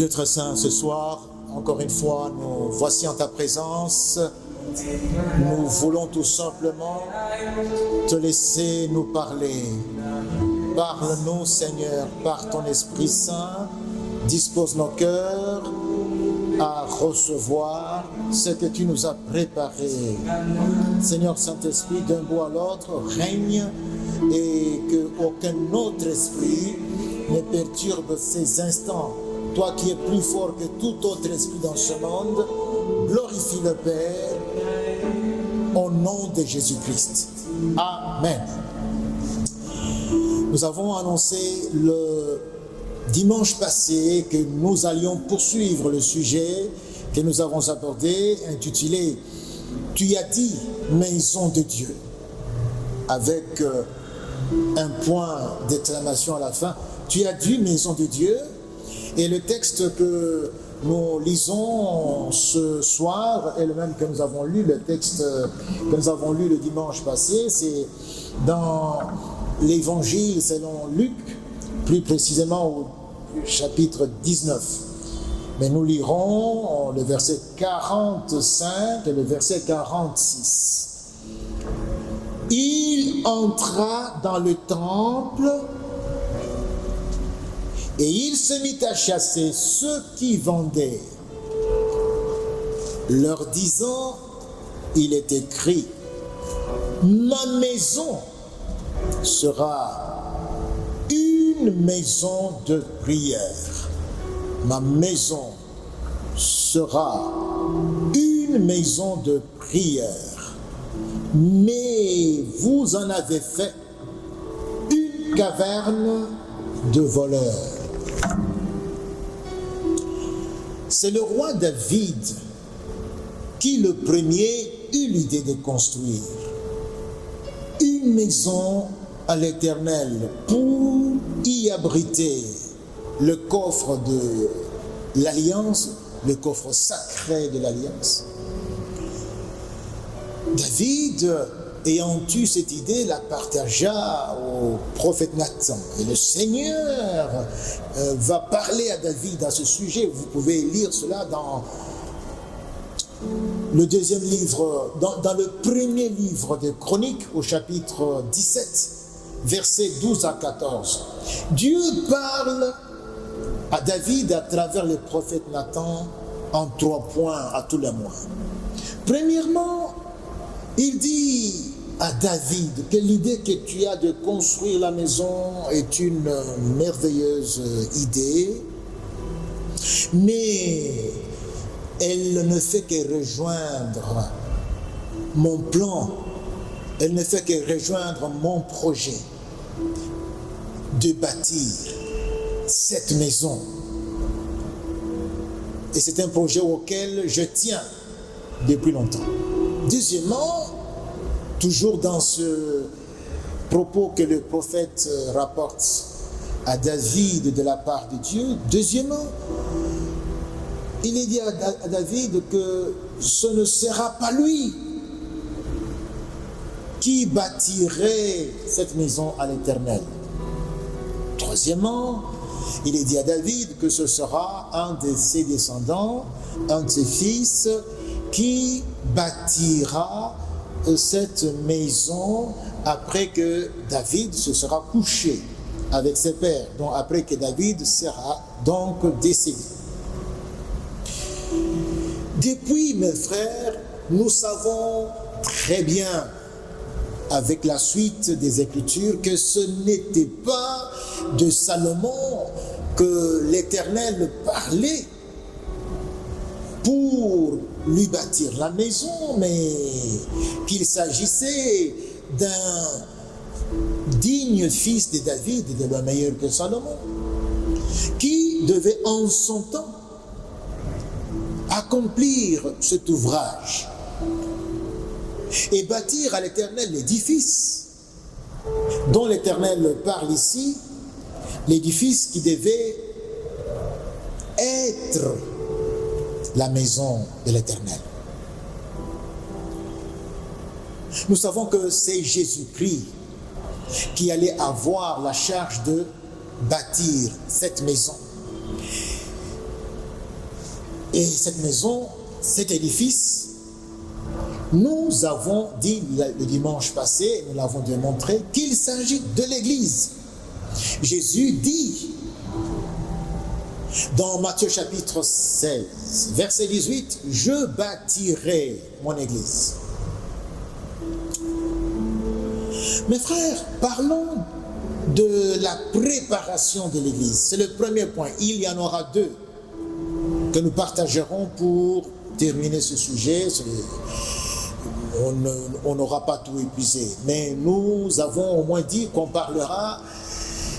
Dieu très saint, ce soir, encore une fois, nous voici en ta présence. Nous voulons tout simplement te laisser nous parler. Parle-nous, Seigneur, par ton Esprit Saint. Dispose nos cœurs à recevoir ce que tu nous as préparé. Seigneur Saint-Esprit, d'un bout à l'autre, règne et qu'aucun autre esprit ne perturbe ces instants. Toi qui es plus fort que tout autre esprit dans ce monde, glorifie le Père au nom de Jésus-Christ. Amen. Nous avons annoncé le dimanche passé que nous allions poursuivre le sujet que nous avons abordé, intitulé « Tu as dit, maison de Dieu », avec un point d'exclamation à la fin. « Tu as dit, maison de Dieu ». Et le texte que nous lisons ce soir est le même que nous avons lu, le texte que nous avons lu le dimanche passé, c'est dans l'évangile selon Luc, plus précisément au chapitre 19. Mais nous lirons le verset 45 et le verset 46. Il entra dans le temple et il se mit à chasser ceux qui vendaient, leur disant, il est écrit, ma maison sera une maison de prière. Ma maison sera une maison de prière. Mais vous en avez fait une caverne de voleurs. C'est le roi David qui le premier eut l'idée de construire une maison à l'Éternel pour y abriter le coffre de l'Alliance, le coffre sacré de l'Alliance. David, ayant eu cette idée, la partagea au prophète Nathan. Et le Seigneur va parler à David à ce sujet. Vous pouvez lire cela dans le deuxième livre, dans le premier livre des Chroniques, au chapitre 17, versets 12 à 14. Dieu parle à David à travers le prophète Nathan en 3 points à tout le moins. Premièrement, il dit à David que l'idée que tu as de construire la maison est une merveilleuse idée, mais elle ne fait que rejoindre mon plan, elle ne fait que rejoindre mon projet de bâtir cette maison. Et c'est un projet auquel je tiens depuis longtemps. Deuxièmement, toujours dans ce propos que le prophète rapporte à David de la part de Dieu, deuxièmement, il est dit à David que ce ne sera pas lui qui bâtirait cette maison à l'Éternel. Troisièmement, il est dit à David que ce sera un de ses descendants, un de ses fils, qui bâtira cette maison après que David se sera couché avec ses pères, donc après que David sera donc décédé. Depuis, mes frères, nous savons très bien, avec la suite des Écritures, que ce n'était pas de Salomon que l'Éternel parlait pour lui bâtir la maison, mais qu'il s'agissait d'un digne fils de David, de le meilleur que Salomon, qui devait en son temps accomplir cet ouvrage et bâtir à l'Éternel l'édifice dont l'Éternel parle ici, l'édifice qui devait être la maison de l'Éternel. Nous savons que c'est Jésus-Christ qui allait avoir la charge de bâtir cette maison. Et cette maison, cet édifice, nous avons dit le dimanche passé, nous l'avons démontré, qu'il s'agit de l'Église. Jésus dit dans Matthieu chapitre 16, verset 18, « Je bâtirai mon Église ». Mes frères, parlons de la préparation de l'Église. C'est le premier point. Il y en aura deux que nous partagerons pour terminer ce sujet. On n'aura pas tout épuisé, mais nous avons au moins dit qu'on parlera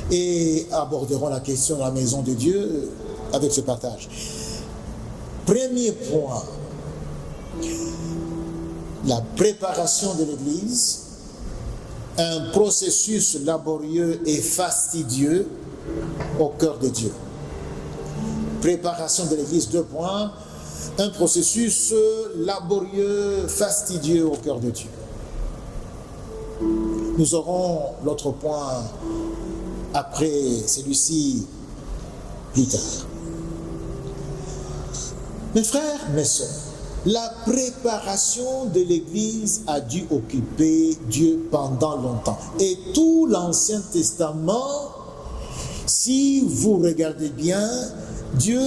et aborderons la question de la maison de Dieu avec ce partage. Premier point, la préparation de l'Église, un processus laborieux et fastidieux au cœur de Dieu. Préparation de l'Église, 2 points, un processus laborieux, fastidieux au cœur de Dieu. Nous aurons l'autre point après celui-ci plus tard. Mes frères, mes sœurs, la préparation de l'Église a dû occuper Dieu pendant longtemps. Et tout l'Ancien Testament, si vous regardez bien, Dieu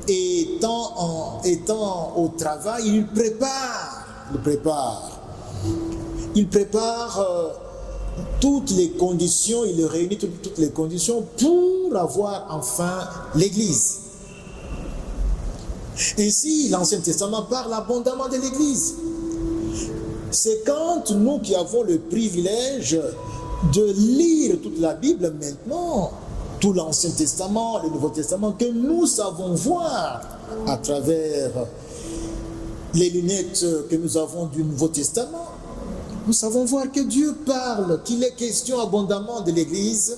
étant au travail, il prépare toutes les conditions, il réunit toutes les conditions pour avoir enfin l'Église. Ainsi, l'Ancien Testament parle abondamment de l'Église. C'est quand nous qui avons le privilège de lire toute la Bible maintenant, tout l'Ancien Testament, le Nouveau Testament, que nous savons voir à travers les lunettes que nous avons du Nouveau Testament. Nous savons voir que Dieu parle, qu'il est question abondamment de l'Église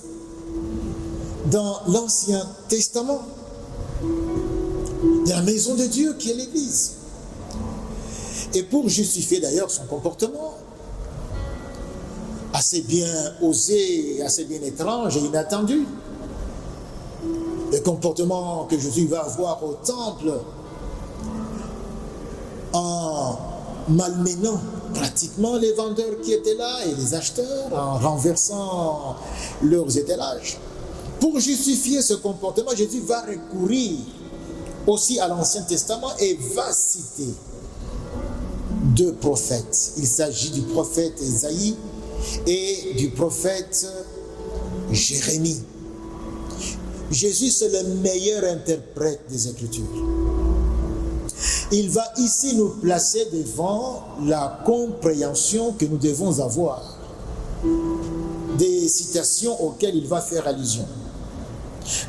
dans l'Ancien Testament. De la maison de Dieu qui est l'Église. Et pour justifier d'ailleurs son comportement, assez bien osé, assez bien étrange et inattendu, le comportement que Jésus va avoir au temple en malmenant pratiquement les vendeurs qui étaient là et les acheteurs, en renversant leurs étalages. Pour justifier ce comportement, Jésus va recourir aussi à l'Ancien Testament et va citer 2 prophètes. Il s'agit du prophète Ésaïe et du prophète Jérémie. Jésus, c'est le meilleur interprète des Écritures. Il va ici nous placer devant la compréhension que nous devons avoir des citations auxquelles il va faire allusion.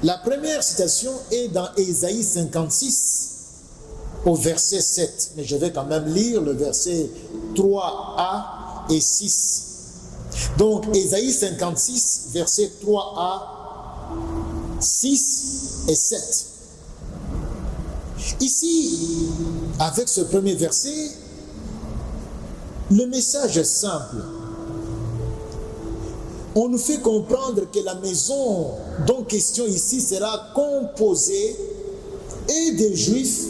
La première citation est dans Ésaïe 56 au verset 7, mais je vais quand même lire le verset 3a et 6. Donc Ésaïe 56, verset 3a, 6 et 7. Ici, avec ce premier verset, le message est simple. On nous fait comprendre que la maison dont question ici sera composée et des Juifs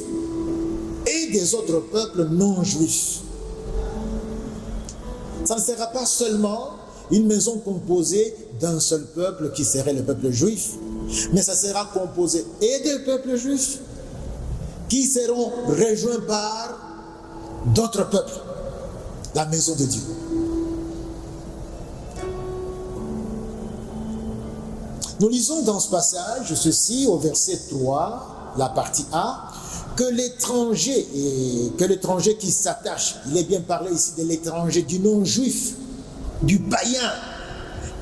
et des autres peuples non juifs. Ça ne sera pas seulement une maison composée d'un seul peuple qui serait le peuple juif, mais ça sera composé et des peuples juifs qui seront rejoints par d'autres peuples, la maison de Dieu. Nous lisons dans ce passage ceci au verset 3, la partie A, que l'étranger qui s'attache, il est bien parlé ici de l'étranger, du non-juif, du païen,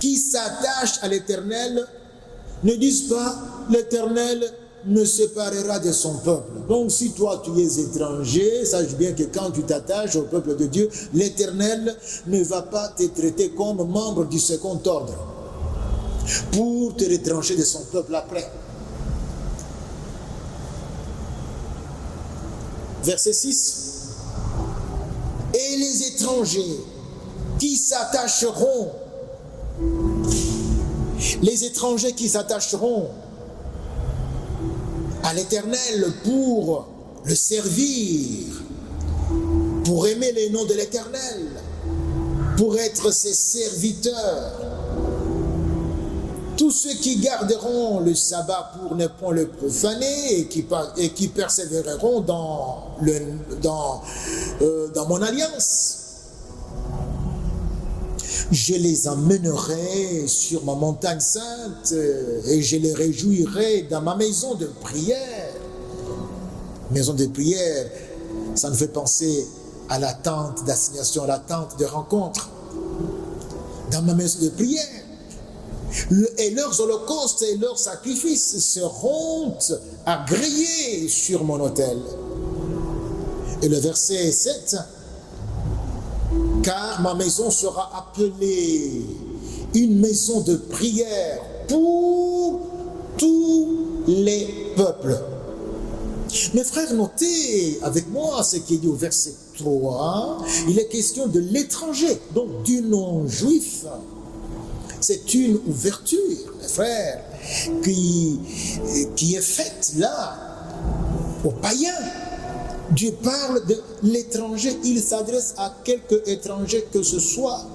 qui s'attache à l'Éternel, ne dise pas l'Éternel me séparera de son peuple. Donc si toi tu es étranger, sache bien que quand tu t'attaches au peuple de Dieu, l'Éternel ne va pas te traiter comme membre du second ordre pour te retrancher de son peuple après. Verset 6. Et les étrangers qui s'attacheront, à l'Éternel pour le servir, pour aimer les noms de l'Éternel, pour être ses serviteurs. Tous ceux qui garderont le sabbat pour ne point le profaner et qui persévéreront dans mon alliance, je les emmènerai sur ma montagne sainte et je les réjouirai dans ma maison de prière. Maison de prière, ça nous fait penser à la tente d'assignation, à la tente de rencontre. Dans ma maison de prière. Et leurs holocaustes et leurs sacrifices seront agréés sur mon autel. Et le verset 7, car ma maison sera appelée une maison de prière pour tous les peuples. Mes frères, notez avec moi ce qui est dit au verset 3. Il est question de l'étranger, donc du non-juif. C'est une ouverture, mes frères, qui est faite là, aux païens. Dieu parle de l'étranger, il s'adresse à quelque étranger que ce soit.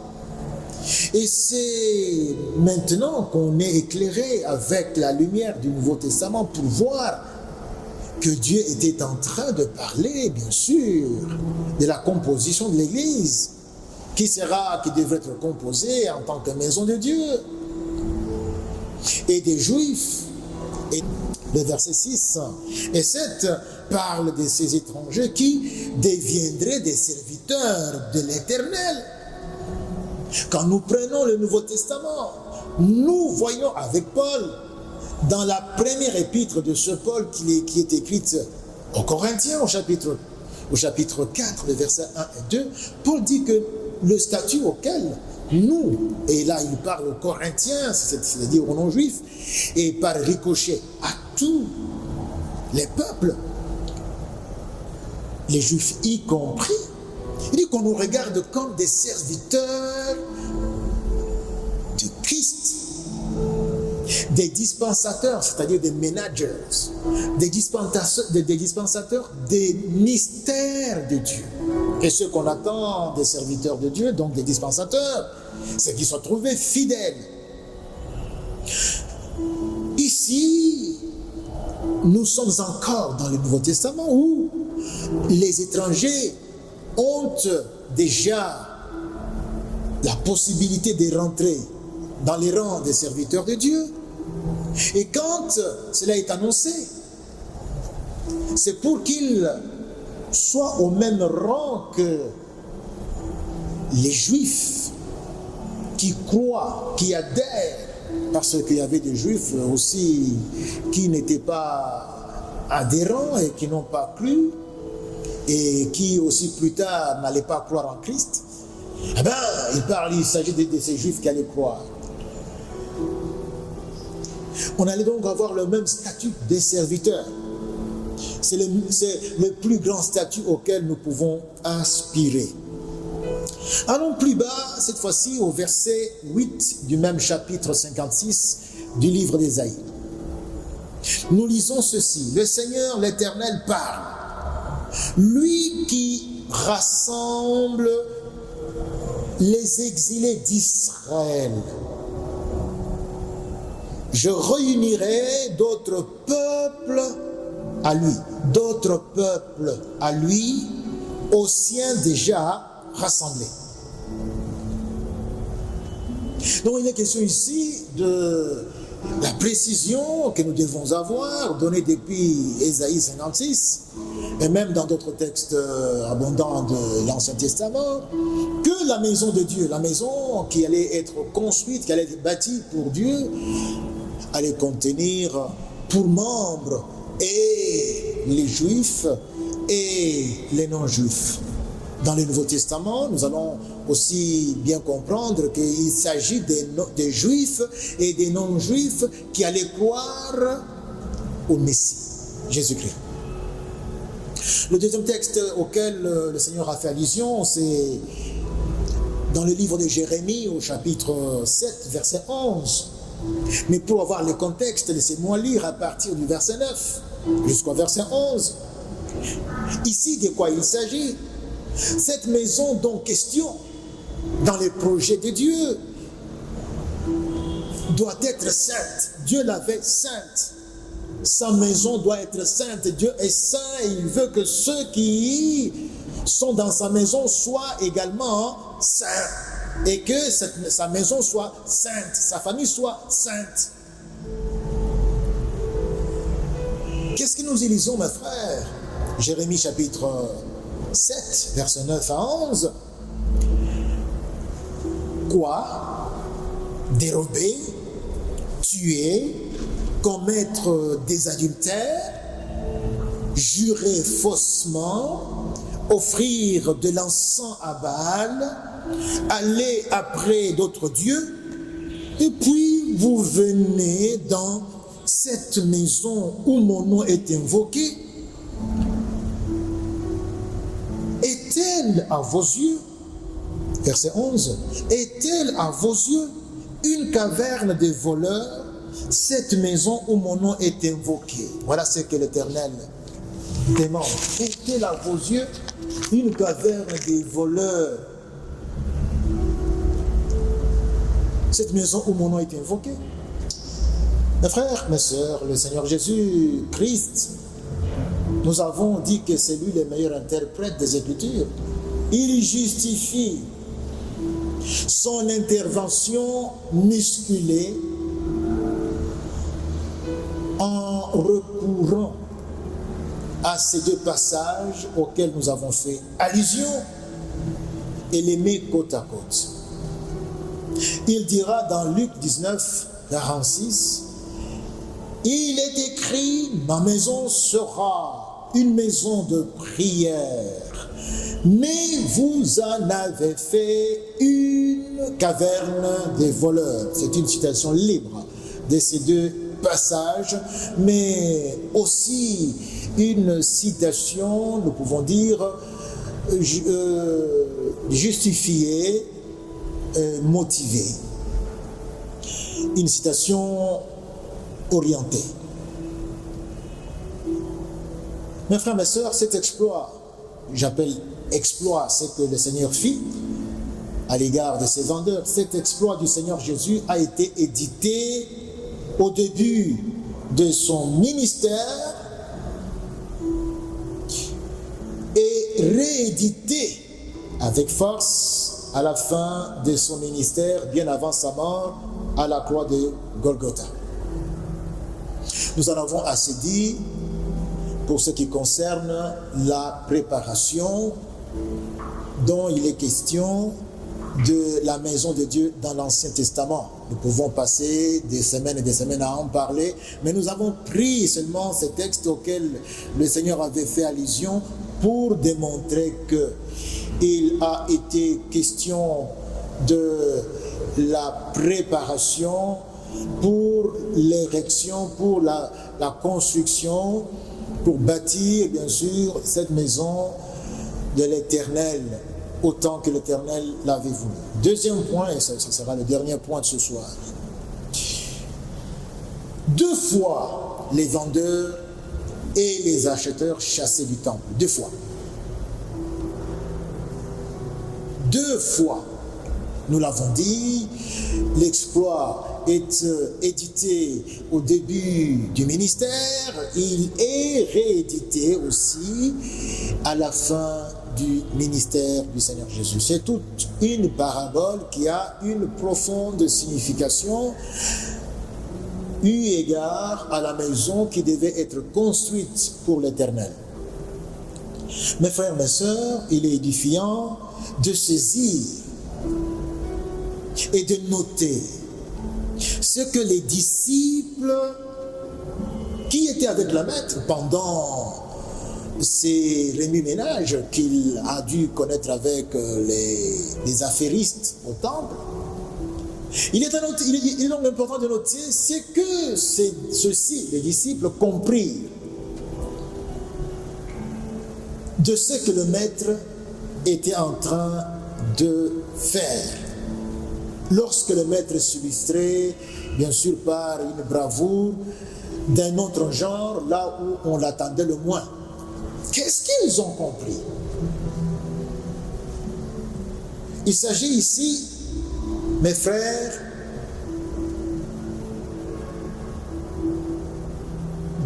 Et c'est maintenant qu'on est éclairé avec la lumière du Nouveau Testament pour voir que Dieu était en train de parler, bien sûr, de la composition de l'Église, qui devrait être composée en tant que maison de Dieu, et des Juifs. Et le verset 6 et 7 parle de ces étrangers qui deviendraient des serviteurs de l'Éternel. Quand nous prenons le Nouveau Testament, nous voyons avec Paul, dans la première épître de ce Paul qui est écrite aux Corinthiens, au chapitre 4, les versets 1 et 2, Paul dit que le statut auquel nous, et là il parle aux Corinthiens, c'est-à-dire aux non-juifs, et par ricochet à tous les peuples, les juifs y compris, il dit qu'on nous regarde comme des serviteurs de Christ, des dispensateurs, c'est-à-dire des managers, des dispensateurs des mystères de Dieu. Et ce qu'on attend des serviteurs de Dieu, donc des dispensateurs, c'est qu'ils soient trouvés fidèles. Ici, nous sommes encore dans le Nouveau Testament où les étrangers ont déjà la possibilité de rentrer dans les rangs des serviteurs de Dieu. Et quand cela est annoncé, c'est pour qu'ils soient au même rang que les Juifs qui croient, qui adhèrent, parce qu'il y avait des Juifs aussi qui n'étaient pas adhérents et qui n'ont pas cru, et qui aussi plus tard n'allaient pas croire en Christ. Eh bien, il s'agit de ces Juifs qui allaient croire. On allait donc avoir le même statut des serviteurs. C'est le plus grand statut auquel nous pouvons aspirer. Allons plus bas, cette fois-ci au verset 8 du même chapitre 56 du livre d'Ésaïe. Nous lisons ceci. Le Seigneur, l'Éternel, parle. Lui qui rassemble les exilés d'Israël. Je réunirai d'autres peuples à lui, aux siens déjà rassemblés. Donc il est question ici de la précision que nous devons avoir, donnée depuis Ésaïe 56, et même dans d'autres textes abondants de l'Ancien Testament, que la maison de Dieu, la maison qui allait être construite, qui allait être bâtie pour Dieu, allait contenir pour membres et les Juifs et les non-Juifs. Dans le Nouveau Testament, nous allons aussi bien comprendre qu'il s'agit des Juifs et des non-Juifs qui allaient croire au Messie, Jésus-Christ. Le deuxième texte auquel le Seigneur a fait allusion, c'est dans le livre de Jérémie au chapitre 7, verset 11. Mais pour avoir le contexte, laissez-moi lire à partir du verset 9. jusqu'au verset 11. Ici, de quoi il s'agit? Cette maison dont question dans les projets de Dieu doit être sainte. Dieu l'avait sainte. Sa maison doit être sainte. Dieu est saint et il veut que ceux qui sont dans sa maison soient également saints. Et que sa maison soit sainte, sa famille soit sainte. Qu'est-ce que nous y lisons, mes frères? Jérémie chapitre 7, versets 9 à 11. Quoi? Dérober, tuer, commettre des adultères, jurer faussement, offrir de l'encens à Baal, aller après d'autres dieux, et puis vous venez dans cette maison où mon nom est invoqué. Est-elle à vos yeux, verset 11, est-elle à vos yeux une caverne des voleurs, cette maison où mon nom est invoqué? Voilà ce que l'Éternel demande. Est-elle à vos yeux une caverne des voleurs, cette maison où mon nom est invoqué? Mes frères, mes sœurs, le Seigneur Jésus-Christ, nous avons dit que c'est lui le meilleur interprète des Écritures. Il justifie son intervention musculée en recourant à ces deux passages auxquels nous avons fait allusion et les met côte à côte. Il dira dans Luc 19, 46, « Il est écrit, ma maison sera une maison de prière, mais vous en avez fait une caverne des voleurs. » C'est une citation libre de ces deux passages, mais aussi une citation, nous pouvons dire, justifiée, motivée. Une citation orientée. Mes frères, mes sœurs, cet exploit, j'appelle exploit ce que le Seigneur fit à l'égard de ses vendeurs, cet exploit du Seigneur Jésus a été édité au début de son ministère et réédité avec force à la fin de son ministère, bien avant sa mort à la croix de Golgotha. Nous en avons assez dit pour ce qui concerne la préparation dont il est question de la maison de Dieu dans l'Ancien Testament. Nous pouvons passer des semaines et des semaines à en parler, mais nous avons pris seulement ces textes auxquels le Seigneur avait fait allusion pour démontrer qu'il a été question de la préparation pour l'érection, pour la construction, pour bâtir bien sûr cette maison de l'Éternel, autant que l'Éternel l'avait voulu. Deuxième point, et ça sera le dernier point de ce soir. 2 fois les vendeurs et les acheteurs chassés du temple. 2 fois. 2 fois. Nous l'avons dit, l'exploit est édité au début du ministère, il est réédité aussi à la fin du ministère du Seigneur Jésus. C'est toute une parabole qui a une profonde signification eu égard à la maison qui devait être construite pour l'Éternel. Mes frères, mes sœurs, il est édifiant de saisir et de noter ce que les disciples qui étaient avec le maître pendant ces remue-ménages qu'il a dû connaître avec les affairistes au temple, il est donc important de noter ce que ceux-ci, les disciples, comprirent de ce que le maître était en train de faire. Lorsque le maître s'illustrait, bien sûr par une bravoure, d'un autre genre, là où on l'attendait le moins. Qu'est-ce qu'ils ont compris? Il s'agit ici, mes frères,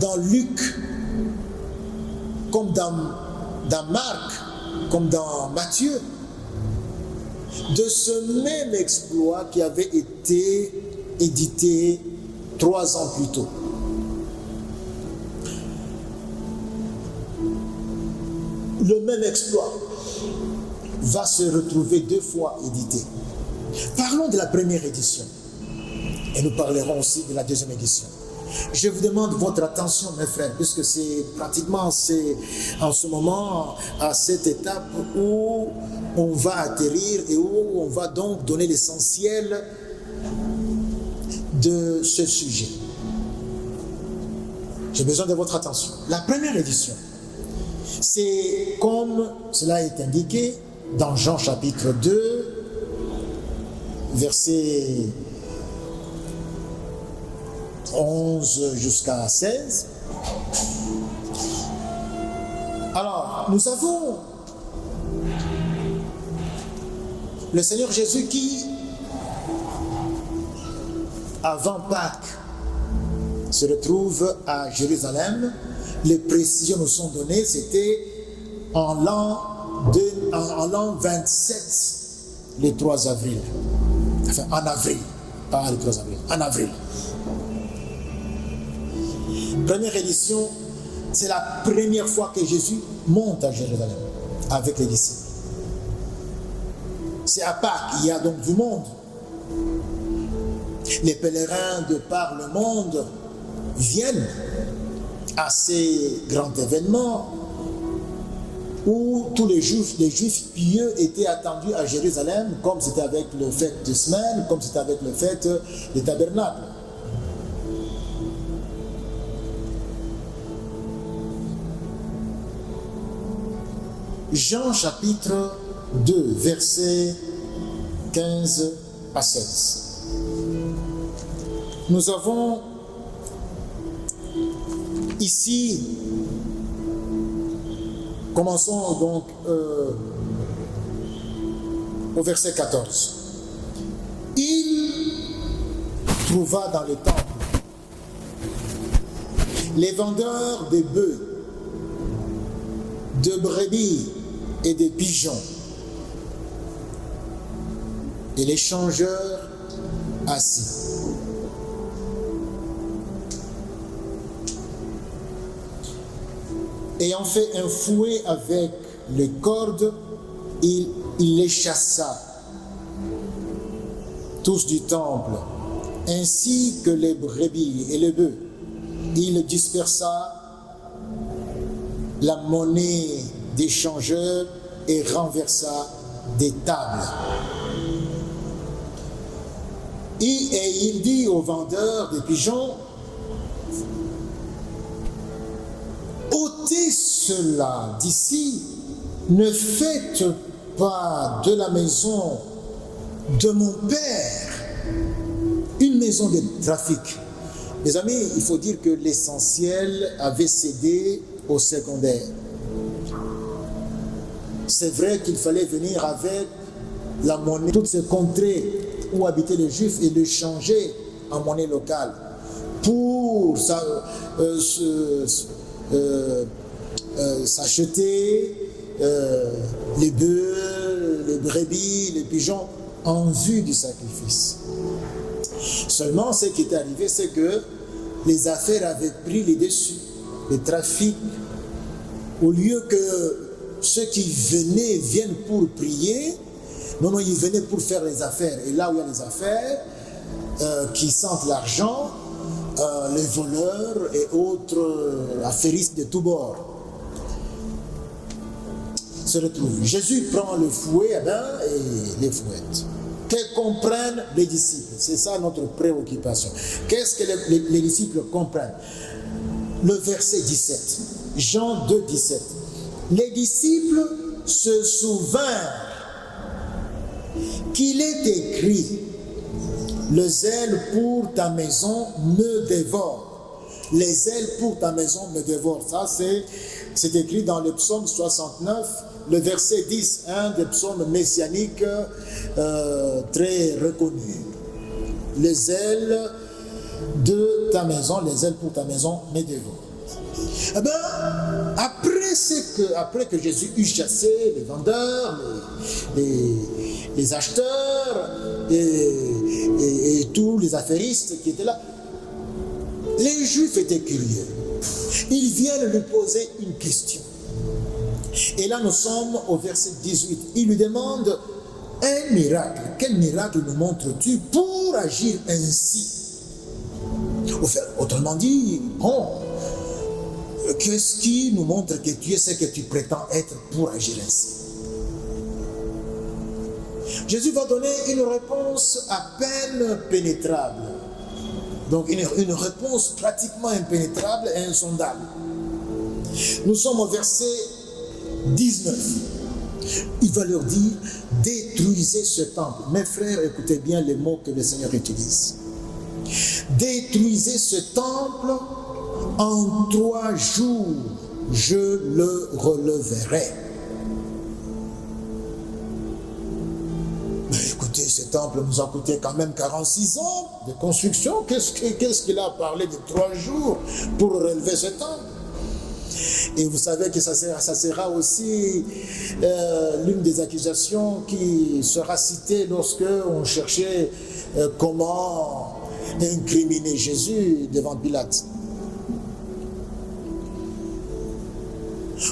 dans Luc, comme dans Marc, comme dans Matthieu, de ce même exploit qui avait été édité 3 ans plus tôt. Le même exploit va se retrouver 2 fois édité. Parlons de la première édition et nous parlerons aussi de la deuxième édition. Je vous demande votre attention, mes frères, puisque c'est en ce moment à cette étape où on va atterrir et où on va donc donner l'essentiel de ce sujet. J'ai besoin de votre attention. La première édition, c'est comme cela est indiqué dans Jean chapitre 2, verset 11 jusqu'à 16. Alors, nous avons le Seigneur Jésus qui, avant Pâques, se retrouve à Jérusalem. Les précisions nous sont données, c'était en l'an 27, le 3 avril. Enfin, en avril, pas le 3 avril, en avril. Première édition, c'est la première fois que Jésus monte à Jérusalem avec les disciples. C'est à Pâques, il y a donc du monde. Les pèlerins de par le monde viennent à ces grands événements où tous les juifs pieux étaient attendus à Jérusalem, comme c'était avec le fête de semaine, comme c'était avec le fête des tabernacles. Jean chapitre 2, versets 15 à 16. Nous avons ici, commençons donc au verset 14. Il trouva dans le temple les vendeurs de bœufs, de brebis et de pigeons, et les changeurs assis. Ayant fait un fouet avec les cordes, il les chassa tous du temple, ainsi que les brebis et les bœufs. Il dispersa la monnaie des changeurs et renversa des tables. Et il dit aux vendeurs des pigeons, ôtez cela d'ici, ne faites pas de la maison de mon Père une maison de trafic. Mes amis, il faut dire que l'essentiel avait cédé au secondaire. C'est vrai qu'il fallait venir avec la monnaie, toutes ces contrées où habitaient les Juifs, et le changer en monnaie locale pour s'acheter les bœufs, les brebis, les pigeons en vue du sacrifice. Seulement, ce qui est arrivé, c'est que les affaires avaient pris les dessus. Le trafic, au lieu que ceux qui viennent pour prier, non, ils venaient pour faire les affaires. Et là où il y a les affaires, qui sentent l'argent, les voleurs et autres affairistes de tous bords se retrouvent. Jésus prend le fouet et les fouette. Que comprennent les disciples? C'est ça notre préoccupation. Qu'est-ce que les disciples comprennent? Le verset 17, Jean 2, 17. Les disciples se souvinrent qu'il est écrit, le zèle pour ta maison me dévore. Les ailes pour ta maison me dévorent. Ça, c'est écrit dans le psaume 69, le verset 10, un des psaumes messianiques très reconnus. Les ailes de ta maison, les ailes pour ta maison me dévorent. Eh bien, après que Jésus eut chassé les vendeurs, les acheteurs et tous les affairistes qui étaient là, les Juifs étaient curieux. Ils viennent lui poser une question. Et là, nous sommes au verset 18. Il lui demande un miracle. Quel miracle nous montres-tu pour agir ainsi? Autrement dit, bon, qu'est-ce qui nous montre que tu es ce que tu prétends être pour agir ainsi? Jésus va donner une réponse à peine pénétrable. Donc une réponse pratiquement impénétrable et insondable. Nous sommes au verset 19. Il va leur dire, détruisez ce temple. Mes frères, écoutez bien les mots que le Seigneur utilise. Détruisez ce temple, en 3 jours, je le releverai. Mais écoutez, ce temple nous a coûté quand même 46 ans de construction. Qu'est-ce qu'il a parlé de 3 jours pour relever ce temple? Et vous savez que ça sera aussi l'une des accusations qui sera citée lorsque on cherchait comment incriminer Jésus devant Pilate.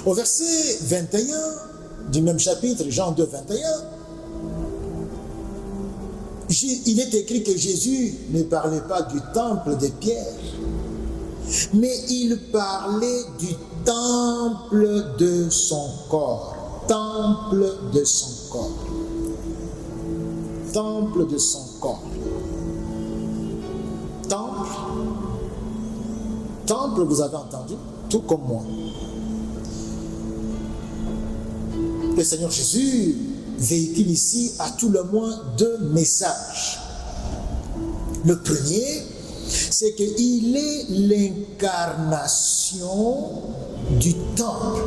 Au verset 21 du même chapitre, Jean 2, 21, il est écrit que Jésus ne parlait pas du temple de Pierre, mais il parlait du temple de son corps. Temple de son corps. Temple de son corps. Temple. Temple, vous avez entendu, tout comme moi. Le Seigneur Jésus véhicule ici à tout le moins 2 messages. Le premier, c'est qu'il est l'incarnation du temple.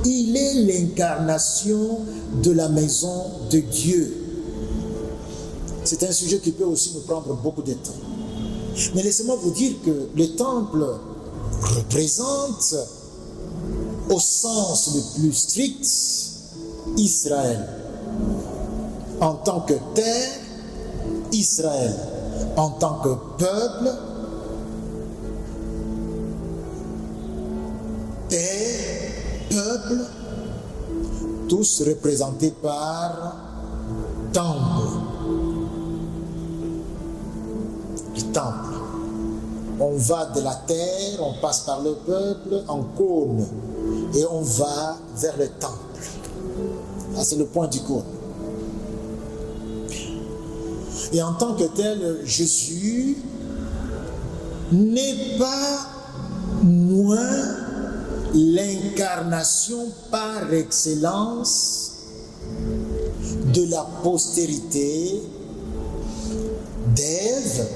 Il est l'incarnation de la maison de Dieu. C'est un sujet qui peut aussi nous prendre beaucoup de temps. Mais laissez-moi vous dire que le temple représente, au sens le plus strict, Israël. En tant que terre, Israël. En tant que peuple, tous représentés par temple. Le temple. On va de la terre, on passe par le peuple en cône et on va vers le temple. Là, c'est le point du cône. Et en tant que tel, Jésus n'est pas moins l'incarnation par excellence de la postérité d'Ève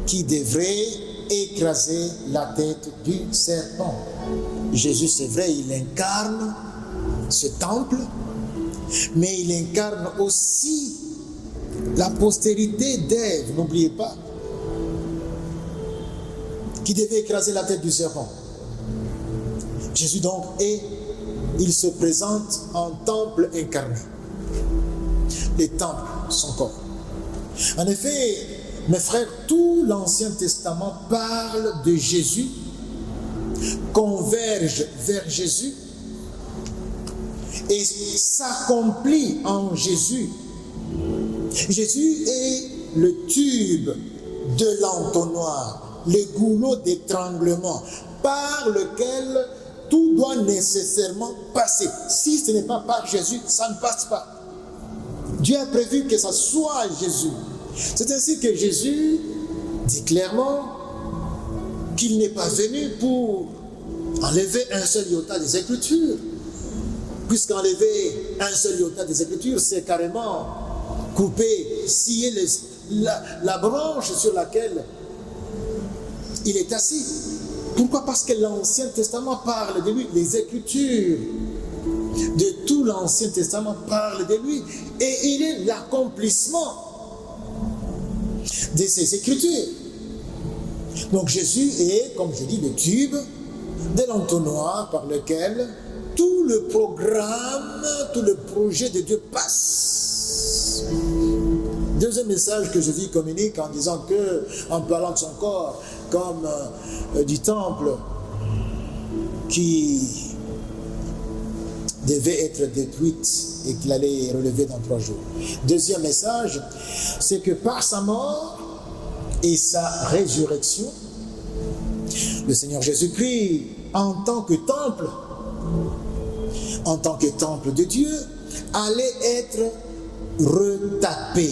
qui devrait écraser la tête du serpent. Jésus, c'est vrai, il incarne ce temple, mais il incarne aussi la postérité d'Ève, n'oubliez pas, qui devait écraser la tête du serpent. Jésus donc il se présente en temple incarné. Les temples, son corps. En effet, mes frères, tout l'Ancien Testament parle de Jésus, converge vers Jésus et s'accomplit en Jésus. Jésus est le tube de l'entonnoir, le goulot d'étranglement par lequel tout doit nécessairement passer. Si ce n'est pas par Jésus, ça ne passe pas. Dieu a prévu que ça soit Jésus. C'est ainsi que Jésus dit clairement qu'il n'est pas venu pour enlever un seul iota des Écritures. Puisqu'enlever un seul iota des Écritures, c'est carrément couper, scier la branche sur laquelle il est assis. Pourquoi? Parce que l'Ancien Testament parle de lui, les Écritures de tout l'Ancien Testament parlent de lui, et il est l'accomplissement de ces Écritures. Donc Jésus est, comme je dis, le tube de l'entonnoir par lequel tout le programme, tout le projet de Dieu passe. Deuxième message que Jésus communique en disant que, en parlant de son corps comme du temple qui devait être détruite et qu'il allait relever dans 3 jours. Deuxième message, c'est que par sa mort et sa résurrection, le Seigneur Jésus-Christ, en tant que temple de Dieu, allait être retapé,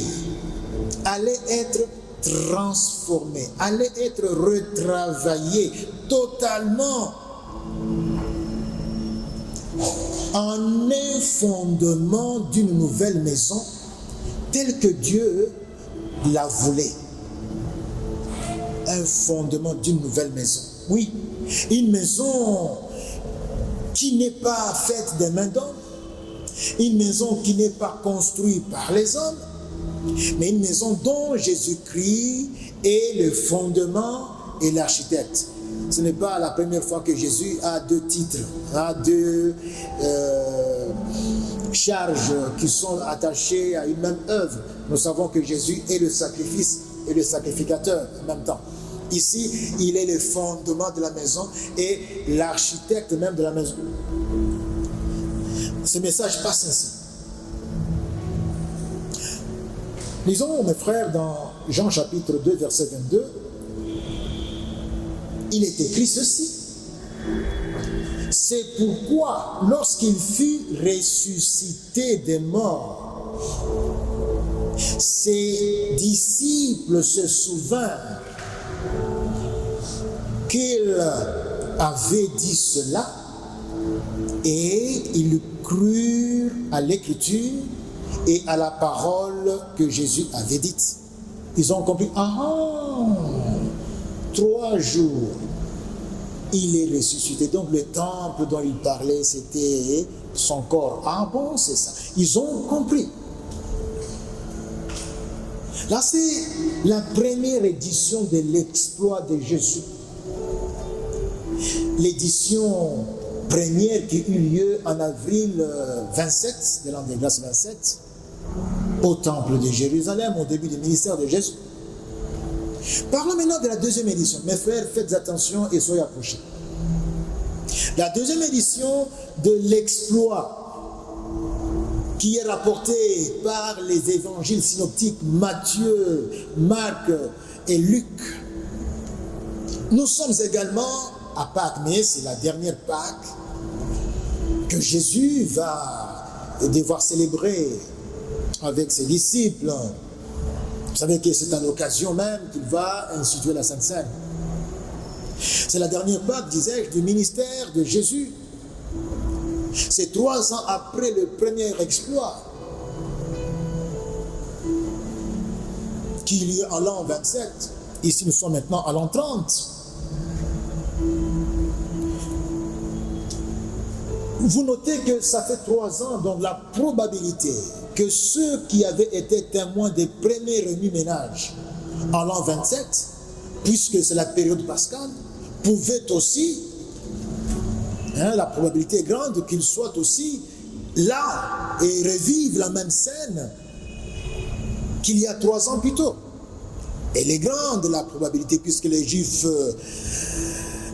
allait être transformé, allait être retravaillé totalement en un fondement d'une nouvelle maison telle que Dieu la voulait. Un fondement d'une nouvelle maison. Oui, une maison qui n'est pas faite des mains d'hommes, une maison qui n'est pas construite par les hommes, mais une maison dont Jésus-Christ est le fondement et l'architecte. Ce n'est pas la première fois que Jésus a 2 titres, a 2 charges qui sont attachées à une même œuvre. Nous savons que Jésus est le sacrifice et le sacrificateur en même temps. Ici, il est le fondement de la maison et l'architecte même de la maison. Ce message passe ainsi. Lisons, mes frères, dans Jean chapitre 2, verset 22, il est écrit ceci. C'est pourquoi, lorsqu'il fut ressuscité des morts, ses disciples se souvinrent qu'il avait dit cela et ils crurent à l'écriture et à la parole que Jésus avait dite. Ils ont compris, 3 jours, il est ressuscité. Donc le temple dont il parlait, c'était son corps. Ah bon, c'est ça. Ils ont compris. Là, c'est la première édition de l'exploit de Jésus. L'édition première qui eut lieu en avril 27, de l'an de grâce 27, au temple de Jérusalem, au début du ministère de Jésus. Parlons maintenant de la deuxième édition. Mes frères, faites attention et soyez approchés. La deuxième édition de l'exploit qui est rapporté par les évangiles synoptiques Matthieu, Marc et Luc. Nous sommes également à Pâques, mais c'est la dernière Pâques que Jésus va devoir célébrer avec ses disciples. Vous savez que c'est à l'occasion même qu'il va instituer la Sainte Seine. C'est la dernière Pâques, disais-je, du ministère de Jésus. C'est 3 ans après le premier exploit qu'il y a en l'an 27. Ici, nous sommes maintenant à l'an 30. Vous notez que ça fait 3 ans, donc la probabilité que ceux qui avaient été témoins des premiers remue-ménages en l'an 27, puisque c'est la période pascale, pouvaient aussi, la probabilité est grande qu'ils soient aussi là et revivent la même scène qu'il y a 3 ans plus tôt. Elle est grande la probabilité, puisque les Juifs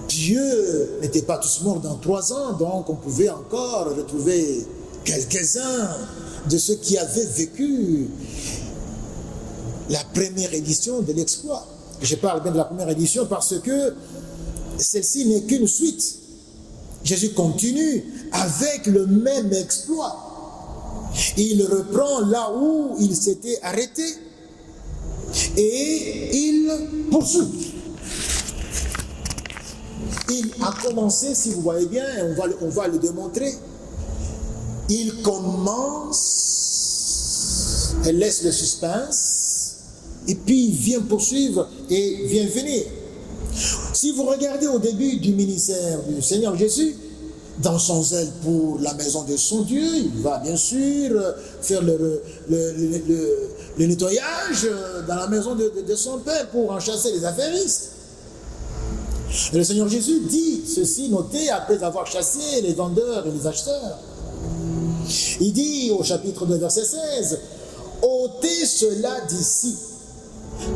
pieux n'étaient pas tous morts dans 3 ans, donc on pouvait encore retrouver quelques-uns de ceux qui avaient vécu la première édition de l'exploit. Je parle bien de la première édition parce que celle-ci n'est qu'une suite. Jésus continue avec le même exploit. Il reprend là où il s'était arrêté et il poursuit. Il a commencé, si vous voyez bien, on va le démontrer. Il commence, elle laisse le suspense, et puis il vient poursuivre et vient venir. Si vous regardez au début du ministère du Seigneur Jésus, dans son zèle pour la maison de son Dieu, il va bien sûr faire le nettoyage dans la maison de son Père pour en chasser les affairistes. Et le Seigneur Jésus dit ceci, notez, après avoir chassé les vendeurs et les acheteurs. Il dit au chapitre 2, verset 16, « Ôtez cela d'ici,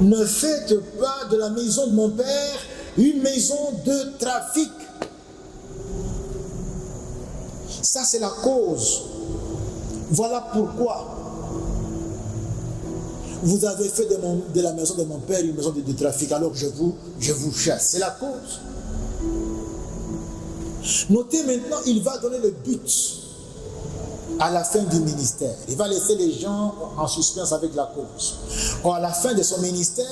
ne faites pas de la maison de mon Père une maison de trafic. » Ça, c'est la cause. Voilà pourquoi vous avez fait de la maison de mon Père une maison de trafic, alors je vous chasse. C'est la cause. Notez maintenant, il va donner le but à la fin du ministère. Il va laisser les gens en suspense avec la cause. Or, à la fin de son ministère,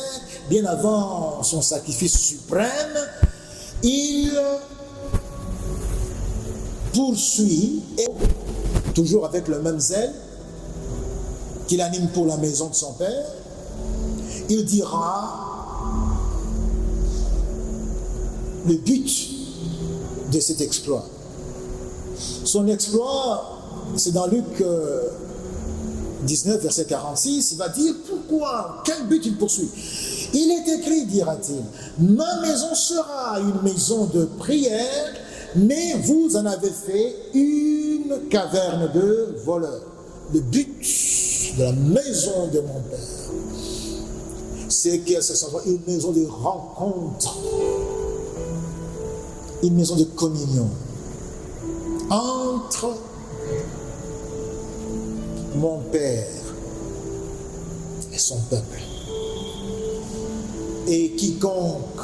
bien avant son sacrifice suprême, il poursuit, et toujours avec le même zèle qu'il anime pour la maison de son Père, il dira le but de cet exploit. Son exploit, c'est dans Luc 19, verset 46, il va dire pourquoi, quel but il poursuit. Il est écrit, dira-t-il, ma maison sera une maison de prière, mais vous en avez fait une caverne de voleurs. Le but de la maison de mon Père, c'est que ce soit une maison de rencontre, une maison de communion entre mon Père et son peuple. Et quiconque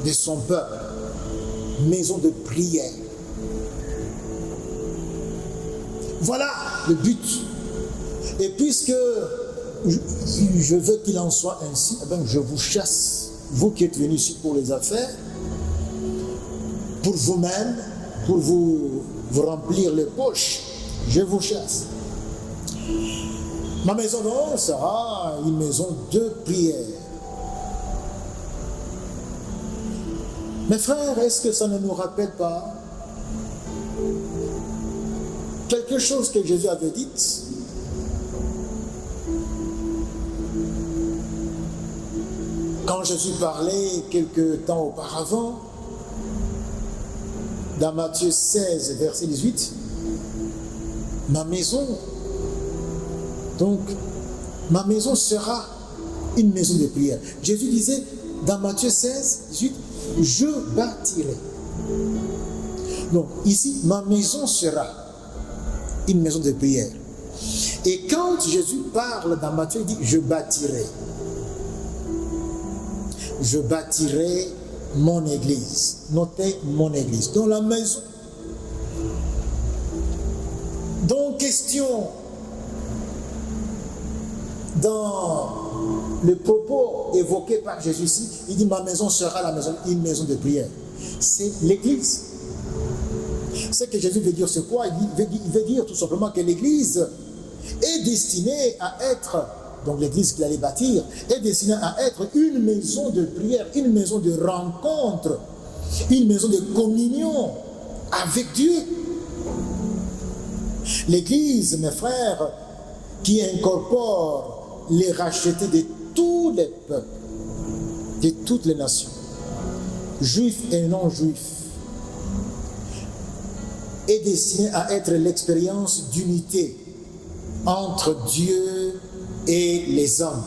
de son peuple, maison de prière. Voilà le but. Et puisque je veux qu'il en soit ainsi, eh bien je vous chasse, vous qui êtes venus ici pour les affaires, pour vous-même, pour vous remplir les poches, je vous chasse. Ma maison donc sera une maison de prière. Mes frères, est-ce que ça ne nous rappelle pas quelque chose que Jésus avait dit? Quand Jésus parlait quelque temps auparavant, dans Matthieu 16, verset 18, ma maison, donc, ma maison sera une maison de prière. Jésus disait dans Matthieu 16, 18, je bâtirai. Donc, ici, ma maison sera une maison de prière. Et quand Jésus parle dans Matthieu, il dit, je bâtirai. Je bâtirai mon église. Notez mon église. Dans la maison. Donc, question. Dans le propos évoqué par Jésus ici, il dit, ma maison sera une maison de prière. C'est l'église. Ce que Jésus veut dire, c'est quoi? Il veut dire tout simplement que l'église est destinée à être, donc l'église qu'il allait bâtir, est destinée à être une maison de prière, une maison de rencontre, une maison de communion avec Dieu. L'église, mes frères, qui incorpore les rachetés de tous les peuples, de toutes les nations, juifs et non-juifs, est destinée à être l'expérience d'unité entre Dieu et les hommes.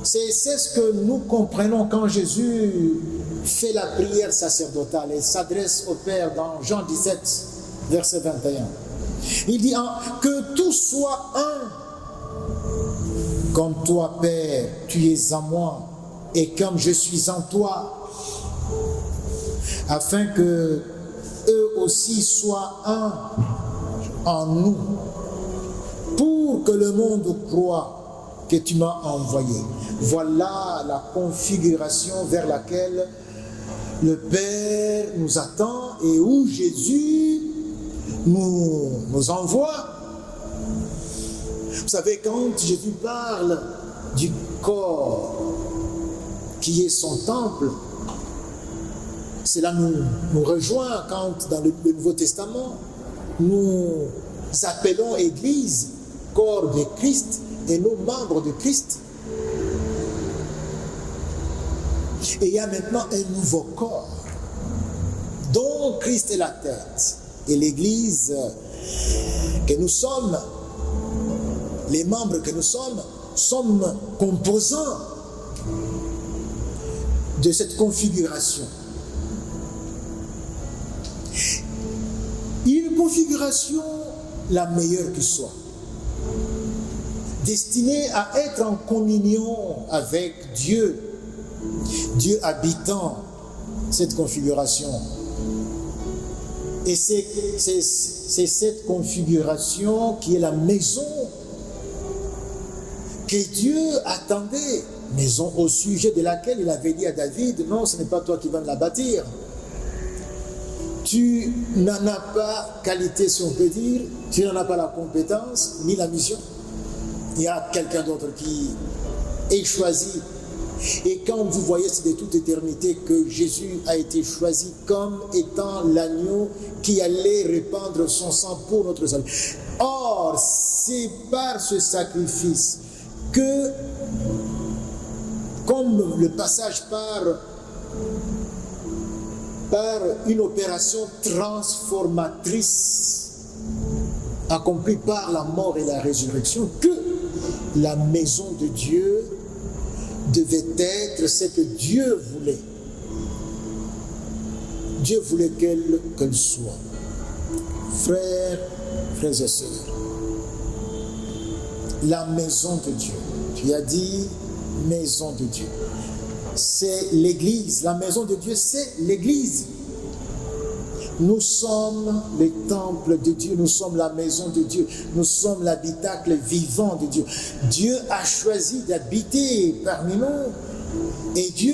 C'est ce que nous comprenons quand Jésus fait la prière sacerdotale et s'adresse au Père dans Jean 17, verset 21. Il dit que tout soit un. Comme toi, Père, tu es en moi, et comme je suis en toi, afin que eux aussi soient un en nous, pour que le monde croie que tu m'as envoyé. Voilà la configuration vers laquelle le Père nous attend et où Jésus nous envoie. Vous savez, quand Jésus parle du corps qui est son temple, cela nous rejoint quand dans le Nouveau Testament, nous appelons Église, corps de Christ, et nos membres de Christ. Et il y a maintenant un nouveau corps, dont Christ est la tête. Et l'Église que nous sommes, les membres que nous sommes composants de cette configuration. Une configuration la meilleure qui soit, destinée à être en communion avec Dieu, Dieu habitant cette configuration. Et c'est cette configuration qui est la maison que Dieu attendait, maison au sujet de laquelle il avait dit à David, non, ce n'est pas toi qui vas la bâtir. Tu n'en as pas qualité, si on peut dire, tu n'en as pas la compétence, ni la mission. Il y a quelqu'un d'autre qui est choisi. Et quand vous voyez, c'est de toute éternité que Jésus a été choisi comme étant l'agneau qui allait répandre son sang pour notre salut. Or, c'est par ce sacrifice que, comme le passage par une opération transformatrice accomplie par la mort et la résurrection, que la maison de Dieu devait être ce que Dieu voulait. Dieu voulait qu'elle soit. Frères et sœurs, la maison de Dieu, tu as dit maison de Dieu, c'est l'Église. La maison de Dieu, c'est l'Église. Nous sommes le temple de Dieu, nous sommes la maison de Dieu, nous sommes l'habitacle vivant de Dieu. Dieu a choisi d'habiter parmi nous, et Dieu,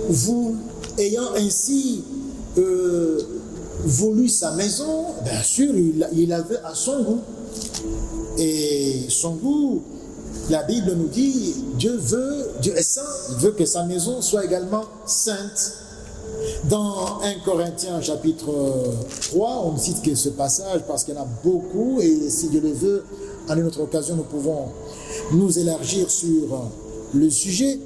vous ayant ainsi voulu sa maison, bien sûr, il avait à son goût. Et son goût, la Bible nous dit, Dieu est saint, il veut que sa maison soit également sainte. Dans 1 Corinthiens chapitre 3, on ne cite que ce passage parce qu'il y en a beaucoup, et si Dieu le veut, à une autre occasion, nous pouvons nous élargir sur le sujet.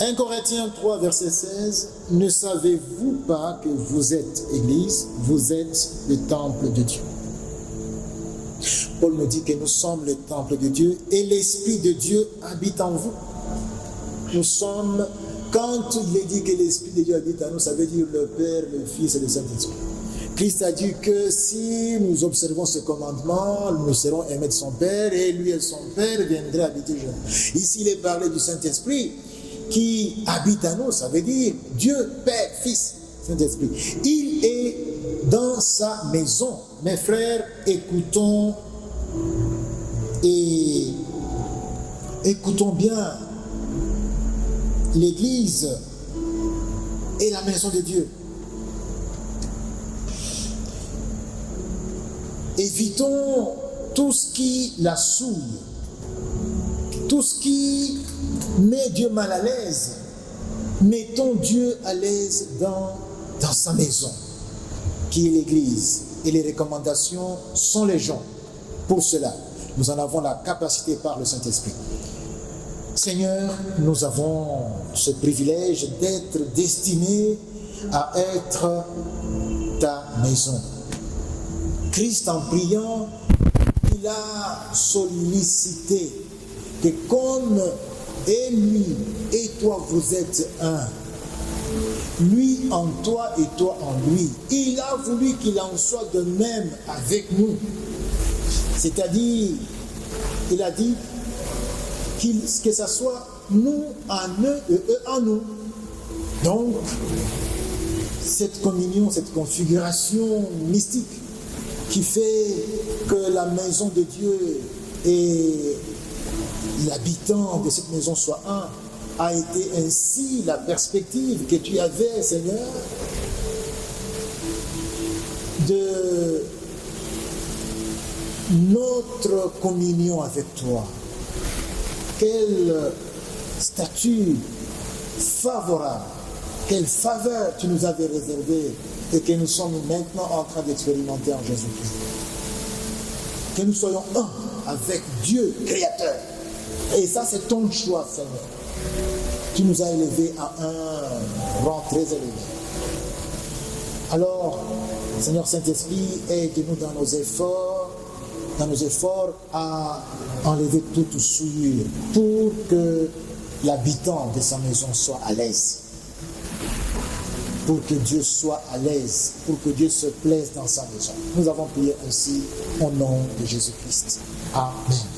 1 Corinthiens 3, verset 16, « Ne savez-vous pas que vous êtes Église, vous êtes le temple de Dieu ?» Paul nous dit que nous sommes le temple de Dieu et l'Esprit de Dieu habite en vous. Nous sommes, quand il est dit que l'Esprit de Dieu habite en nous, ça veut dire le Père, le Fils et le Saint-Esprit. Christ a dit que si nous observons ce commandement, nous serons aimés de son Père, et lui et son Père viendraient habiter chez nous. Ici, il est parlé du Saint-Esprit qui habite en nous, ça veut dire Dieu, Père, Fils, Saint-Esprit. Il est dans sa maison. Mes frères, écoutons bien. L'Église est la maison de Dieu. Évitons tout ce qui la souille, tout ce qui met Dieu mal à l'aise. Mettons Dieu à l'aise dans sa maison, qui est l'Église. Et les recommandations sont les gens. Pour cela, nous en avons la capacité par le Saint-Esprit. Seigneur, nous avons ce privilège d'être destinés à être ta maison. Christ, en priant, il a sollicité que comme et lui et toi vous êtes un, lui en toi et toi en lui, il a voulu qu'il en soit de même avec nous. C'est-à-dire, il a dit que ce soit nous en eux et eux en nous. Donc, cette communion, cette configuration mystique qui fait que la maison de Dieu et l'habitant de cette maison soit un, a été ainsi la perspective que tu avais, Seigneur, de notre communion avec toi. Quel statut favorable. Quelle faveur tu nous avais réservée et que nous sommes maintenant en train d'expérimenter en Jésus-Christ. Que nous soyons un avec Dieu, Créateur. Et ça, c'est ton choix, Seigneur. Tu nous as élevés à un rang très élevé. Alors, Seigneur Saint-Esprit, aide-nous dans nos efforts à enlever toute souillure pour que l'habitant de sa maison soit à l'aise. Pour que Dieu soit à l'aise, pour que Dieu se plaise dans sa maison. Nous avons prié ainsi au nom de Jésus-Christ. Amen.